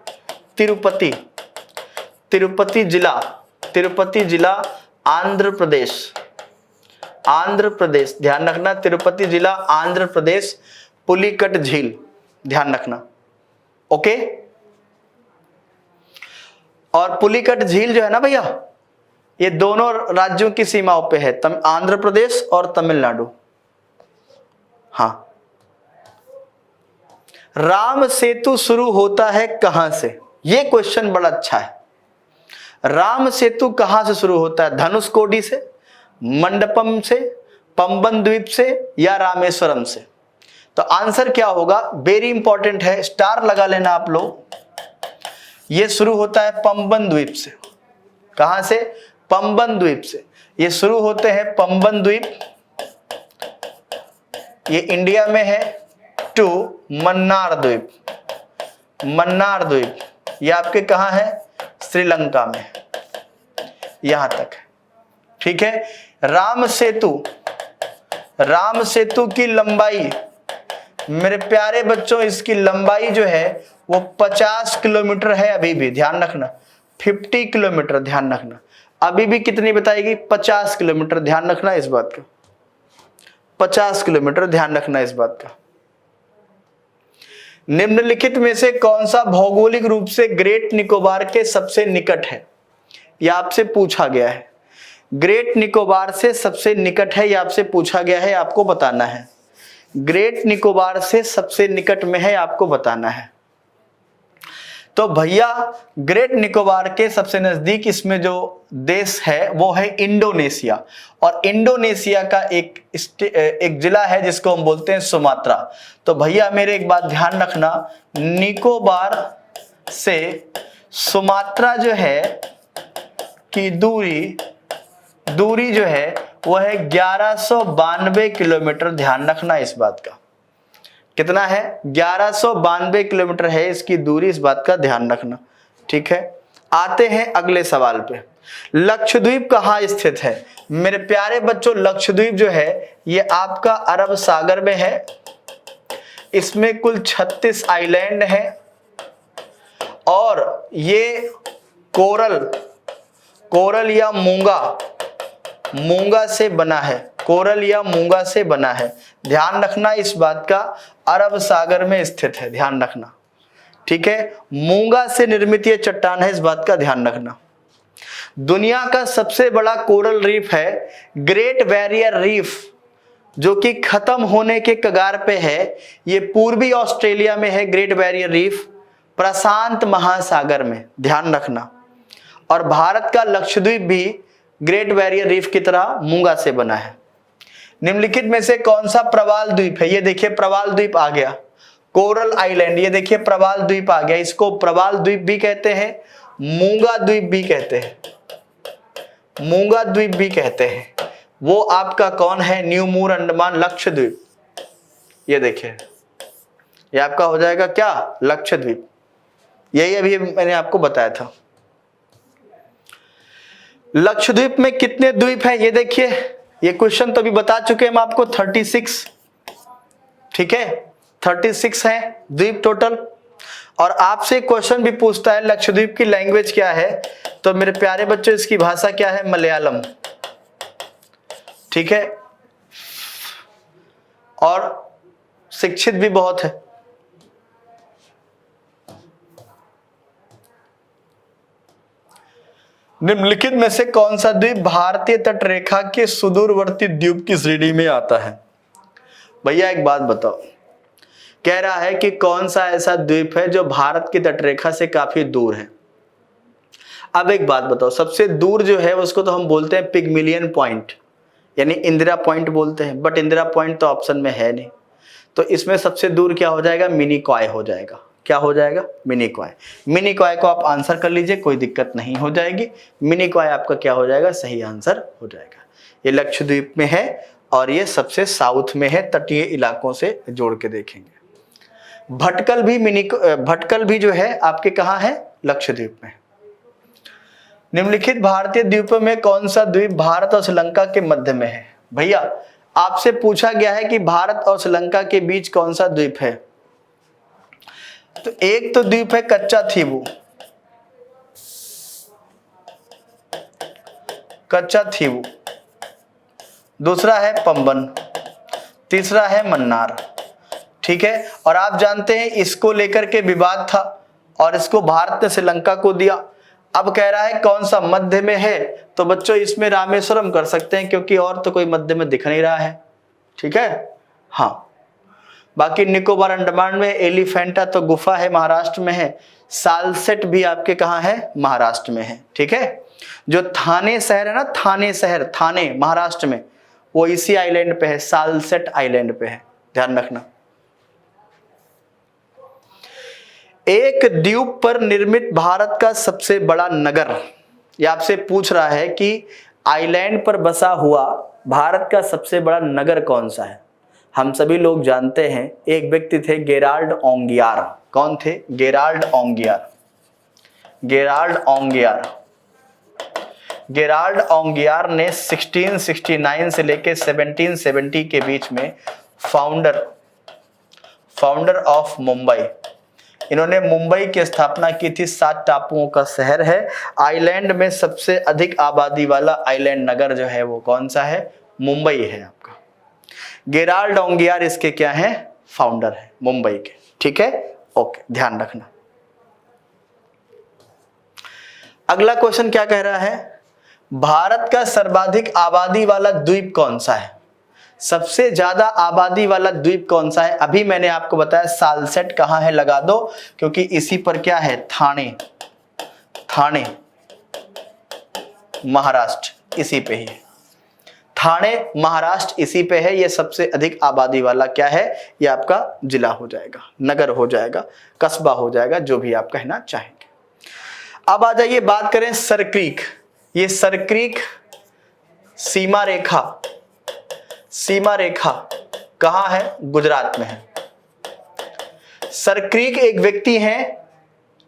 तिरुपति, तिरुपति जिला, तिरुपति जिला आंध्र प्रदेश, आंध्र प्रदेश, ध्यान रखना, तिरुपति जिला आंध्र प्रदेश, पुलिकट झील, ध्यान रखना, ओके। और पुलिकट झील जो है ना भैया, ये दोनों राज्यों की सीमाओं पे है, आंध्र प्रदेश और तमिलनाडु। हाँ, राम सेतु शुरू होता है कहां से? ये क्वेश्चन बड़ा अच्छा है। राम सेतु कहां से शुरू होता है? धनुषकोडी से, मंडपम से, पंबन द्वीप से, या रामेश्वरम से? तो आंसर क्या होगा? वेरी इंपॉर्टेंट है, स्टार लगा लेना आप लोग। ये शुरू होता है पंबन द्वीप से। कहां से? पंबन द्वीप से। ये शुरू होते हैं पंबन द्वीप, ये इंडिया में है, टू मन्नार द्वीप, मन्नार द्वीप ये आपके कहां है? श्रीलंका में। यहां तक है, ठीक है। राम सेतु की लंबाई मेरे प्यारे बच्चों, इसकी लंबाई जो है वो 50 किलोमीटर है अभी भी, ध्यान रखना 50 किलोमीटर, ध्यान रखना अभी भी कितनी बताएगी 50 किलोमीटर, ध्यान रखना इस बात का, 50 किलोमीटर, ध्यान रखना इस बात का। निम्नलिखित में से कौन सा भौगोलिक रूप से ग्रेट निकोबार के सबसे निकट है, यह आपसे पूछा गया है। ग्रेट निकोबार से सबसे निकट है, यह आपसे पूछा गया है, आपको बताना है। ग्रेट निकोबार से सबसे निकट में है, आपको बताना है। तो भैया ग्रेट निकोबार के सबसे नजदीक इसमें जो देश है वो है इंडोनेशिया, और इंडोनेशिया का एक जिला है जिसको हम बोलते हैं सुमात्रा। तो भैया मेरे एक बात ध्यान रखना, निकोबार से सुमात्रा जो है की दूरी जो है वो है 1192 किलोमीटर, ध्यान रखना इस बात का। कितना है 1192 किलोमीटर है इसकी दूरी, इस बात का ध्यान रखना, ठीक है। आते हैं अगले सवाल पे। लक्षद्वीप कहाँ स्थित है मेरे प्यारे बच्चों? लक्षद्वीप जो है ये आपका अरब सागर में है, इसमें कुल 36 आइलैंड है, और ये कोरल या मूंगा से बना है, कोरल या मूंगा से बना है, ध्यान रखना इस बात का। अरब सागर में स्थित है, ध्यान रखना, ठीक है। मूंगा से निर्मित ये चट्टान है, इस बात का ध्यान रखना। दुनिया का सबसे बड़ा कोरल रीफ है ग्रेट बैरियर रीफ, जो कि खत्म होने के कगार पे है। ये पूर्वी ऑस्ट्रेलिया में है ग्रेट बैरियर रीफ, प्रशांत महासागर में, ध्यान रखना। और भारत का लक्षद्वीप भी ग्रेट बैरियर रीफ की तरह मूंगा से बना है। निम्नलिखित में से कौन सा प्रवाल द्वीप है? ये देखिए प्रवाल द्वीप आ गया, कोरल आइलैंड, ये देखिए प्रवाल द्वीप आ गया। इसको प्रवाल द्वीप भी कहते हैं, मूंगा द्वीप भी कहते हैं, मूंगा द्वीप भी कहते हैं। वो आपका कौन है? न्यू मूर अंडमान लक्षद्वीप। ये देखिए ये आपका हो जाएगा क्या? लक्षद्वीप। यही अभी मैंने आपको बताया था। लक्षद्वीप में कितने द्वीप हैं? ये देखिए, ये क्वेश्चन तो अभी बता चुके हैं हम आपको, 36, ठीक है, 36 है द्वीप टोटल। और आपसे क्वेश्चन भी पूछता है लक्षद्वीप की लैंग्वेज क्या है, तो मेरे प्यारे बच्चों इसकी भाषा क्या है? मलयालम, ठीक है। और शिक्षित भी बहुत है। निम्नलिखित में से कौन सा द्वीप भारतीय तट रेखा के सुदूरवर्ती द्वीप की श्रेणी में आता है? भैया एक बात बताओ, कह रहा है कि कौन सा ऐसा द्वीप है जो भारत की तटरेखा से काफी दूर है। अब एक बात बताओ, सबसे दूर जो है उसको तो हम बोलते हैं पिगमिलियन पॉइंट, यानी इंदिरा पॉइंट बोलते हैं, बट इंदिरा पॉइंट तो ऑप्शन में है नहीं। तो इसमें सबसे दूर क्या हो जाएगा? मिनिकॉय हो जाएगा। क्या हो जाएगा? मिनिकॉय। मिनिकॉय को आप आंसर कर लीजिए, कोई दिक्कत नहीं हो जाएगी। मिनिकॉय आपका क्या हो जाएगा? सही आंसर हो जाएगा। ये लक्षद्वीप में है और ये सबसे साउथ में है, तटीय इलाकों से जोड़ के देखेंगे। भटकल भी जो है आपके कहाँ है? लक्षद्वीप में। निम्नलिखित भारतीय द्वीपों में कौन सा द्वीप भारत और श्रीलंका के मध्य में है? भैया आपसे पूछा गया है कि भारत और श्रीलंका के बीच कौन सा द्वीप है, तो एक तो द्वीप है कच्चा थीवू, दूसरा है पंबन, तीसरा है मन्नार, ठीक है। और आप जानते हैं इसको लेकर के विवाद था और इसको भारत ने श्रीलंका को दिया। अब कह रहा है कौन सा मध्य में है, तो बच्चों इसमें रामेश्वरम कर सकते हैं क्योंकि और तो कोई मध्य में दिख नहीं रहा है, ठीक है। हाँ, बाकी निकोबार अंडमान में, एलिफेंटा तो गुफा है महाराष्ट्र में है, सालसेट भी आपके कहाँ है? महाराष्ट्र में है, ठीक है। जो थाने शहर है ना, थाने महाराष्ट्र में, वो इसी आइलैंड पे है, सालसेट आइलैंड पे है, ध्यान रखना। एक द्वीप पर निर्मित भारत का सबसे बड़ा नगर, ये आपसे पूछ रहा है कि आइलैंड पर बसा हुआ भारत का सबसे बड़ा नगर कौन सा है। हम सभी लोग जानते हैं एक व्यक्ति थे गेराल्ड ओंगियार। कौन थे? गेराल्ड ओंगियार। गेराल्ड ओंगियार ने 1669 से लेके 1770 के बीच में फाउंडर ऑफ मुंबई, इन्होंने मुंबई की स्थापना की थी। 7 टापुओं का शहर है। आइलैंड में सबसे अधिक आबादी वाला आइलैंड नगर जो है वो कौन सा है? मुंबई है आपका। गेराल्ड ओंगियार इसके क्या है? फाउंडर है मुंबई के। ठीक है, ओके, ध्यान रखना। अगला क्वेश्चन क्या कह रहा है? भारत का सर्वाधिक आबादी वाला द्वीप कौन सा है? सबसे ज्यादा आबादी वाला द्वीप कौन सा है? अभी मैंने आपको बताया सालसेट कहां है, लगा दो, क्योंकि इसी पर क्या है? थाने महाराष्ट्र इसी पे ही है। थाने महाराष्ट्र इसी पे है। ये सबसे अधिक आबादी वाला क्या है? ये आपका जिला हो जाएगा, नगर हो जाएगा, कस्बा हो जाएगा, जो भी आप कहना चाहेंगे। अब आ जाइए बात करें सरक्रीक। ये सरक्रीक सीमा रेखा कहां है? गुजरात में है। सरक्रीक एक व्यक्ति हैं,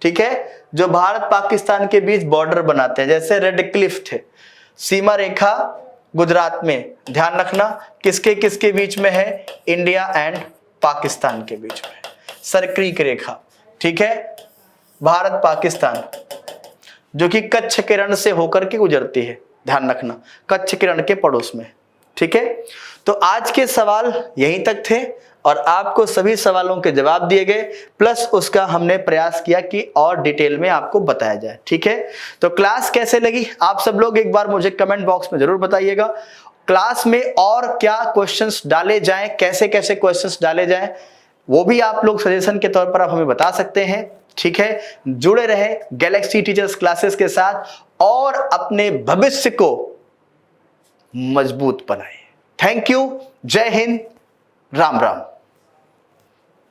ठीक है, जो भारत पाकिस्तान के बीच बॉर्डर बनाते हैं, जैसे रेड क्लिफ थे। सीमा रेखा गुजरात में, ध्यान रखना किसके किसके बीच में है? इंडिया एंड पाकिस्तान के बीच में सरक्रीक रेखा। ठीक है, भारत पाकिस्तान, जो कि कच्छ के रण से होकर के गुजरती है, ध्यान रखना, कच्छ के रण के पड़ोस में। ठीक है, तो आज के सवाल यहीं तक थे और आपको सभी सवालों के जवाब दिए गए, प्लस उसका हमने प्रयास किया कि और डिटेल में आपको बताया जाए। ठीक है, तो क्लास कैसे लगी आप सब लोग एक बार मुझे कमेंट बॉक्स में जरूर बताइएगा। क्लास में और क्या क्वेश्चंस डाले जाएं, कैसे कैसे क्वेश्चंस डाले जाएं, वो भी आप लोग सजेशन के तौर पर आप हमें बता सकते हैं। ठीक है, जुड़े रहे गैलेक्सी टीचर्स क्लासेस के साथ और अपने भविष्य को मजबूत बनाएं। थैंक यू, जय हिंद, राम राम।